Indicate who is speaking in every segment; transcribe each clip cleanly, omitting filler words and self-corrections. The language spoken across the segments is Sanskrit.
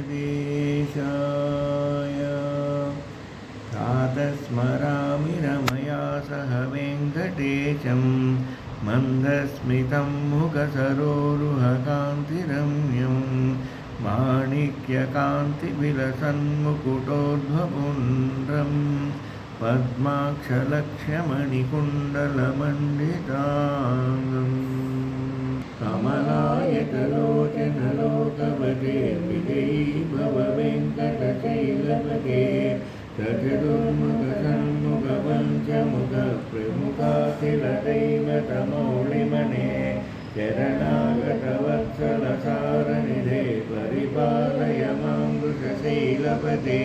Speaker 1: वेङ्कटेशाय प्रातस्मरामि रमया सह वेङ्कटेशं मन्दस्मितं मुखसरोरुहकान्तिरम्यं माणिक्यकान्तिविलसन्मुकुटोद्भपुण्ड्रं पद्माक्षलक्ष्यमणिकुण्डलमण्डिताङ्गम् कमलायतलोचनलोकपते विजयी भव वेङ्कटशैलपते चतुर्मुखसन्मुखपञ्चमुखप्रमुखाखिलदैवतमौलिमने शरणागतवत्सलसारनिधे परिपालय मां वृषशैलपते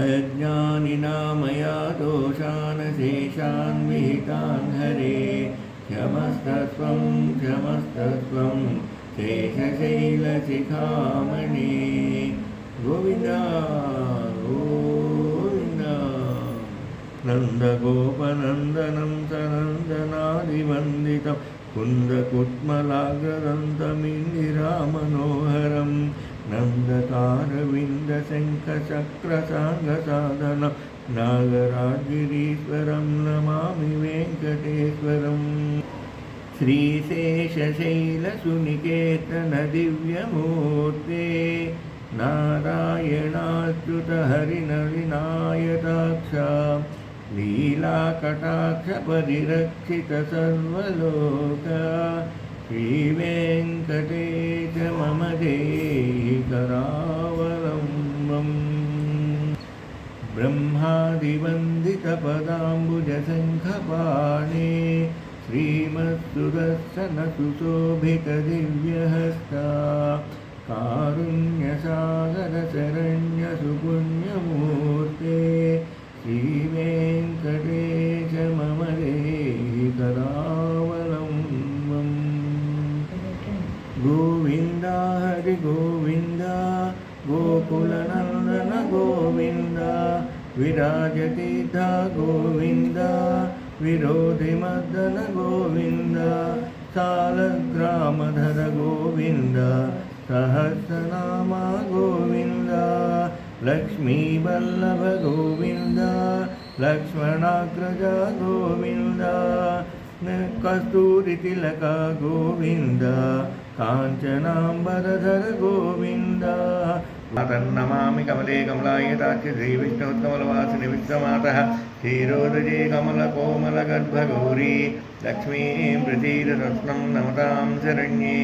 Speaker 1: अज्ञानिनामया दोषान् शेषान् विहितान् हरे क्षमस्तस्त्वं शेषशैलशिखामणि गोविन्द गोविन्द नन्दगोपनन्दनं सनन्दनादिवन्दितं कुन्दकुट्मलाग्रदन्तमिन्दिरामनोहरं नन्दकारविन्दशङ्खचक्रसाङ्गसाधनं नागराजगिरीश्वरं नमामि वेङ्कटेश्वरम् श्रीशेषशैलसुनिकेतनदिव्यमूर्ते नारायणाच्युतहरिनलिनायताक्ष लीलाकटाक्षपरिरक्षितसर्वलोक श्रीवेङ्कटेश मम देहि करावलम्बम् ब्रह्मादिवन्दितपदाम्बुजशङ्खपाणे श्रीमत्सुदर्शनसुशोभितदिव्यहस्ता कारुण्यसागरशरण्यसुपुण्यमूर्ते श्रीवेङ्कटेश मम देहि करावलम्बम् गोविन्द हरिगोविन्द गोकुलनन्दन गोविन्द विराजतीर्थ गोविन्द विरोधिमर्दन गोविन्द सालग्रामधर गोविन्द सहस्रनाम गोविन्द लक्ष्मीवल्लभ गोविन्द लक्ष्मणाग्रज गोविन्द कस्तूरितिलक गोविन्द काञ्चनाम्बरधर गोविन्द तन्नमामि कमले कमलायताक्ष श्रीविष्णुत्कमलवासिनि विश्वमातः क्षीरोदजे कमलकोमलगर्भगौरी लक्ष्मीं प्रसीदतस्तं नमतां शरण्ये।